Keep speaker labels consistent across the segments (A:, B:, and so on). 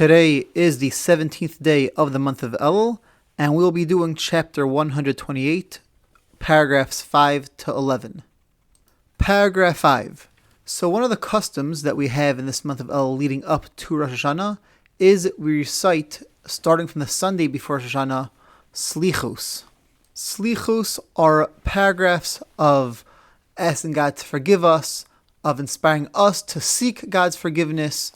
A: Today is the 17th day of the month of Elul, and we'll be doing chapter 128, paragraphs 5 to 11. Paragraph 5. So one of the customs that we have in this month of Elul leading up to Rosh Hashanah is we recite, starting from the Sunday before Rosh Hashanah, Slichos. Slichos are paragraphs of asking God to forgive us, of inspiring us to seek God's forgiveness,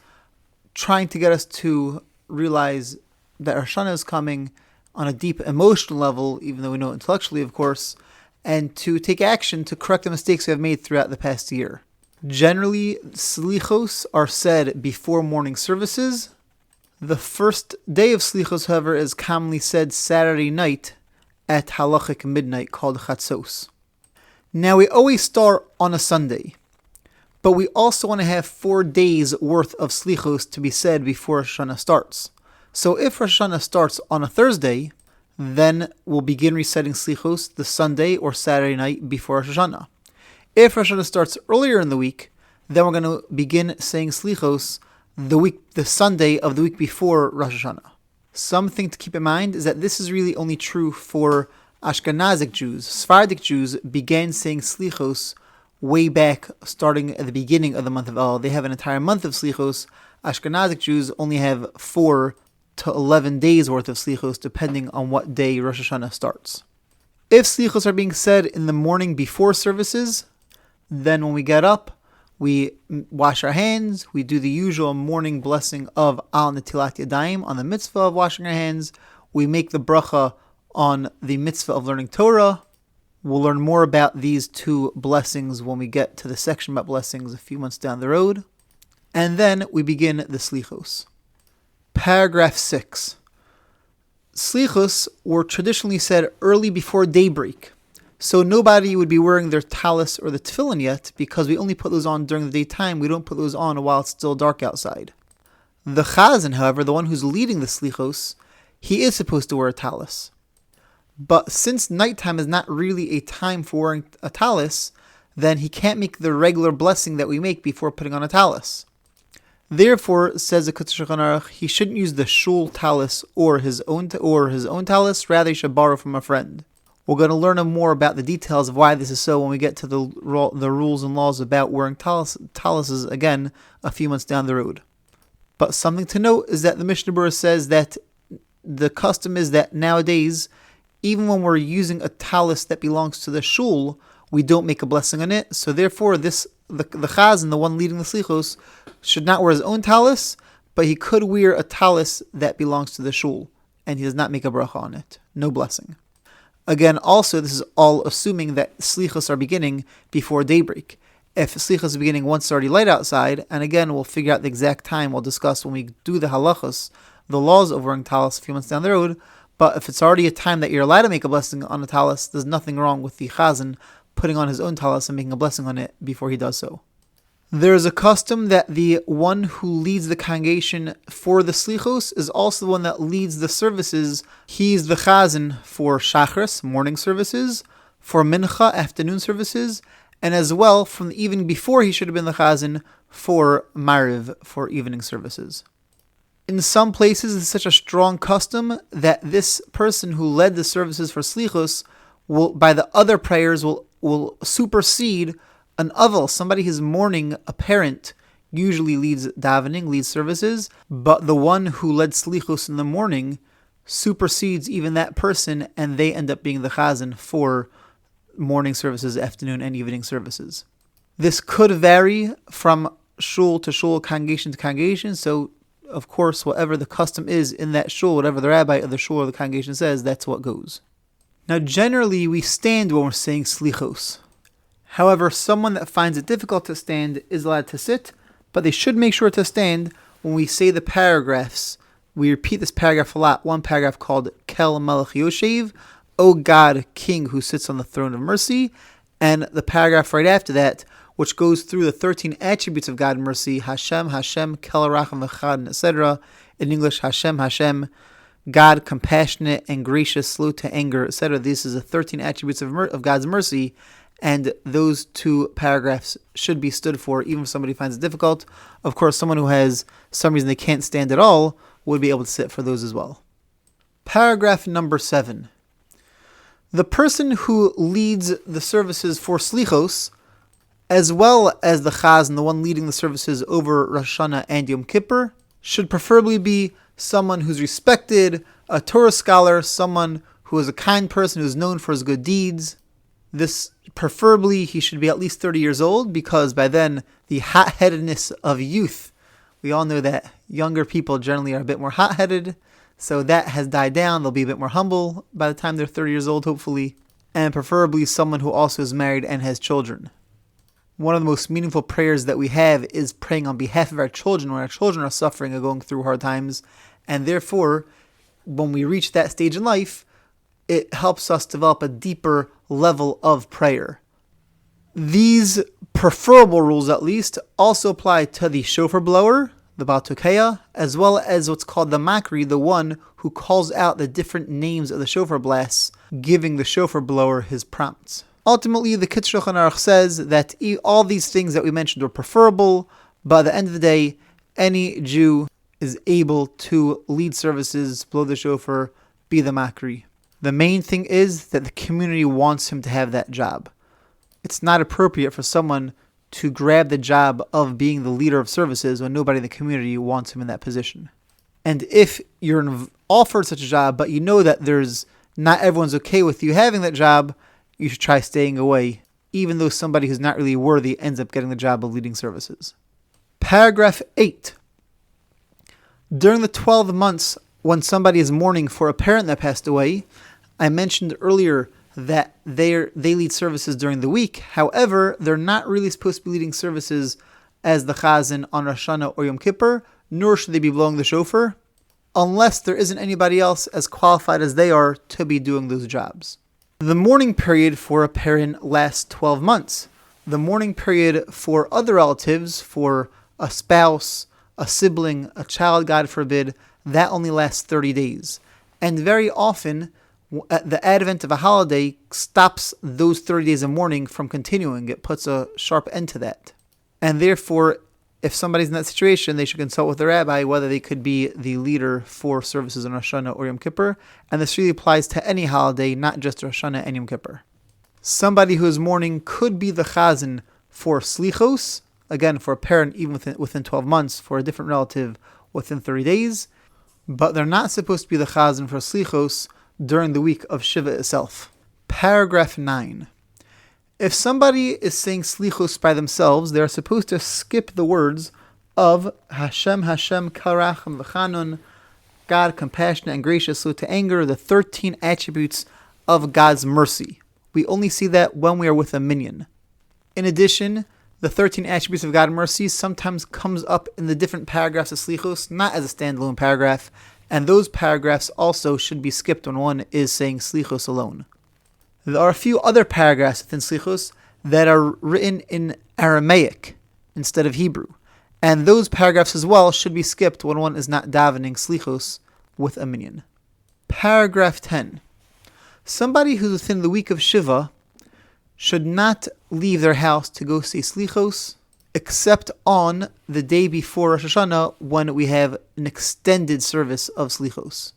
A: trying to get us to realize that Rosh Hashanah is coming on a deep emotional level, even though we know intellectually, of course, and to take action to correct the mistakes we have made throughout the past year. Generally, Slichos are said before morning services. The first day of Slichos, however, is commonly said Saturday night at halachic midnight, called Chatzos. Now, we always start on a Sunday, but we also want to have 4 days worth of Slichos to be said before Rosh Hashanah starts. So if Rosh Hashanah starts on a Thursday, then we'll begin reciting Slichos the Sunday or Saturday night before Rosh Hashanah. If Rosh Hashanah starts earlier in the week, then we're going to begin saying Slichos the Sunday of the week before Rosh Hashanah. Something to keep in mind is that this is really only true for Ashkenazic Jews. Sephardic Jews began saying Slichos way back, starting at the beginning of the month of Elul. They have an entire month of Slichos. Ashkenazic Jews only have 4 to 11 days worth of Slichos, depending on what day Rosh Hashanah starts. If Slichos are being said in the morning before services, then when we get up, we wash our hands, we do the usual morning blessing of Al Netilat Yadayim on the mitzvah of washing our hands, we make the bracha on the mitzvah of learning Torah. We'll learn more about these 2 blessings when we get to the section about blessings a few months down the road. And then we begin the Slichos. Paragraph 6. Slichos were traditionally said early before daybreak. So nobody would be wearing their talis or the tefillin yet, because we only put those on during the daytime. We don't put those on while it's still dark outside. The chazan, however, the one who's leading the Slichos, he is supposed to wear a talis. But since nighttime is not really a time for wearing a talis, then he can't make the regular blessing that we make before putting on a talis. Therefore, says the Shulchan Aruch, he shouldn't use the shul talis or his own talis. Rather, he should borrow from a friend. We're going to learn more about the details of why this is so when we get to the rules and laws about wearing talises again a few months down the road. But something to note is that the Mishnah Berurah says that the custom is that nowadays, even when we're using a talis that belongs to the shul, we don't make a blessing on it. So therefore, the chazan, the one leading the slichos, should not wear his own talis, but he could wear a talis that belongs to the shul, and he does not make a bracha on it. No blessing. Again, also, this is all assuming that slichos are beginning before daybreak. If slichos are beginning once it's already light outside, and again, we'll figure out the exact time, we'll discuss when we do the halachos, the laws of wearing talis a few months down the road. But if it's already a time that you're allowed to make a blessing on a talis, there's nothing wrong with the chazan putting on his own talis and making a blessing on it before he does so. There is a custom that the one who leads the congregation for the slichos is also the one that leads the services. He's the chazan for shachris, morning services, for mincha, afternoon services, and as well from the evening before he should have been the chazan for mariv, for evening services. In some places, it's such a strong custom that this person who led the services for slichos will, by the other prayers, will supersede an aval, somebody who's mourning, a parent, usually leads davening, leads services, but the one who led slichos in the morning supersedes even that person, and they end up being the chazan for morning services, afternoon, and evening services. This could vary from shul to shul, congregation to congregation, so of course, whatever the custom is in that shul, whatever the rabbi of the shul or the congregation says, that's what goes. Now, generally, we stand when we're saying slichos. However, someone that finds it difficult to stand is allowed to sit, but they should make sure to stand when we say the paragraphs. We repeat this paragraph a lot. One paragraph called Kel Melech Yoshev, O God, King who sits on the throne of mercy, and the paragraph right after that, which goes through the 13 attributes of God and mercy, Hashem, Hashem, Kel Racham V'chad, etc. In English, Hashem, Hashem, God, compassionate and gracious, slow to anger, etc. This is the 13 attributes of God's mercy, and those 2 paragraphs should be stood for, even if somebody finds it difficult. Of course, someone who has some reason they can't stand at all would be able to sit for those as well. Paragraph number 7. The person who leads the services for Slichos, as well as the Chazan, the one leading the services over Rosh Hashanah and Yom Kippur, should preferably be someone who's respected, a Torah scholar, someone who is a kind person who is known for his good deeds. This, preferably, he should be at least 30 years old, because by then the hot-headedness of youth, we all know that younger people generally are a bit more hot-headed, so that has died down. They'll be a bit more humble by the time they're 30 years old, hopefully, and preferably someone who also is married and has children. One of the most meaningful prayers that we have is praying on behalf of our children when our children are suffering or going through hard times, and therefore, when we reach that stage in life, it helps us develop a deeper level of prayer. These preferable rules, at least, also apply to the shofar blower, the Baal Tokeya, as well as what's called the Makri, the one who calls out the different names of the shofar blasts, giving the shofar blower his prompts. Ultimately, the Kitzur Shulchan Aruch says that all these things that we mentioned are preferable, but at the end of the day, any Jew is able to lead services, blow the shofar, be the Makri. The main thing is that the community wants him to have that job. It's not appropriate for someone to grab the job of being the leader of services when nobody in the community wants him in that position. And if you're offered such a job, but you know that not everyone's okay with you having that job, you should try staying away, even though somebody who's not really worthy ends up getting the job of leading services. Paragraph 8. During the 12 months when somebody is mourning for a parent that passed away, I mentioned earlier that they lead services during the week. However, they're not really supposed to be leading services as the Chazan on Rosh Hashanah or Yom Kippur, nor should they be blowing the shofar, unless there isn't anybody else as qualified as they are to be doing those jobs. The mourning period for a parent lasts 12 months. The mourning period for other relatives, for a spouse, a sibling, a child, God forbid, that only lasts 30 days. And very often, the advent of a holiday stops those 30 days of mourning from continuing. It puts a sharp end to that. And therefore, if somebody's in that situation, they should consult with the rabbi whether they could be the leader for services on Rosh Hashanah or Yom Kippur. And this really applies to any holiday, not just Rosh Hashanah and Yom Kippur. Somebody who is mourning could be the Chazan for Slichos, again, for a parent even within 12 months, for a different relative within 30 days. But they're not supposed to be the Chazan for Slichos during the week of Shiva itself. Paragraph 9. If somebody is saying Slichos by themselves, they are supposed to skip the words of Hashem, Hashem, Karacham V'chanun, God, compassionate and gracious, slow to anger, the 13 attributes of God's mercy. We only see that when we are with a minyan. In addition, the 13 attributes of God's mercy sometimes comes up in the different paragraphs of Slichos, not as a standalone paragraph, and those paragraphs also should be skipped when one is saying Slichos alone. There are a few other paragraphs within Slichos that are written in Aramaic instead of Hebrew, and those paragraphs as well should be skipped when one is not davening Slichos with a minyan. Paragraph 10. Somebody who's within the week of Shiva should not leave their house to go say Slichos, except on the day before Rosh Hashanah when we have an extended service of Slichos.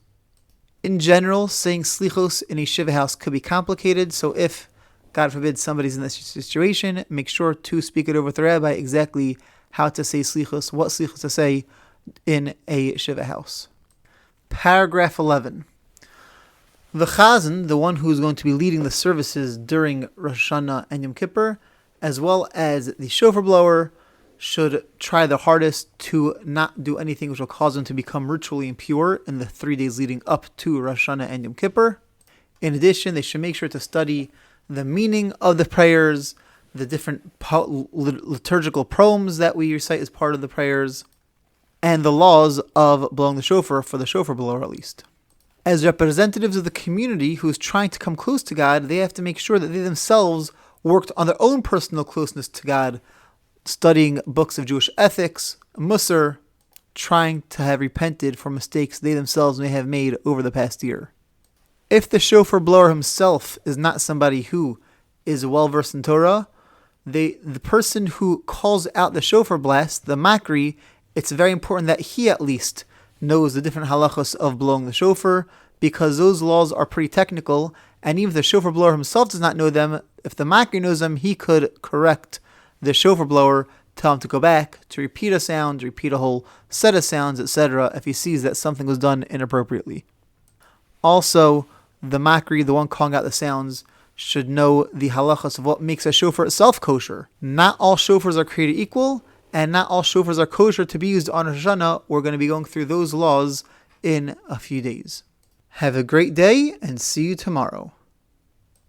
A: In general, saying Slichos in a Shiva house could be complicated, so if, God forbid, somebody's in this situation, make sure to speak it over with the rabbi exactly how to say Slichos, what Slichos to say in a Shiva house. Paragraph 11. The Chazan, the one who is going to be leading the services during Rosh Hashanah and Yom Kippur, as well as the shofar blower, should try their hardest to not do anything which will cause them to become ritually impure in the 3 days leading up to Rosh Hashanah and Yom Kippur. In addition, they should make sure to study the meaning of the prayers, the different liturgical proems that we recite as part of the prayers, and the laws of blowing the shofar for the shofar blower at least. As representatives of the community who is trying to come close to God, they have to make sure that they themselves worked on their own personal closeness to God, studying books of Jewish ethics, Musar, trying to have repented for mistakes they themselves may have made over the past year. If the shofar blower himself is not somebody who is well-versed in Torah, the person who calls out the shofar blast, the Makri, it's very important that he at least knows the different halachos of blowing the shofar, because those laws are pretty technical, and even if the shofar blower himself does not know them, if the makri knows them, he could correct the shofar blower, tell him to go back, to repeat a sound, repeat a whole set of sounds, etc., if he sees that something was done inappropriately. Also, the makri, the one calling out the sounds, should know the halachas of what makes a shofar itself kosher. Not all shofars are created equal, and not all shofars are kosher to be used on Rosh Hashanah. We're going to be going through those laws in a few days. Have a great day, and see you tomorrow.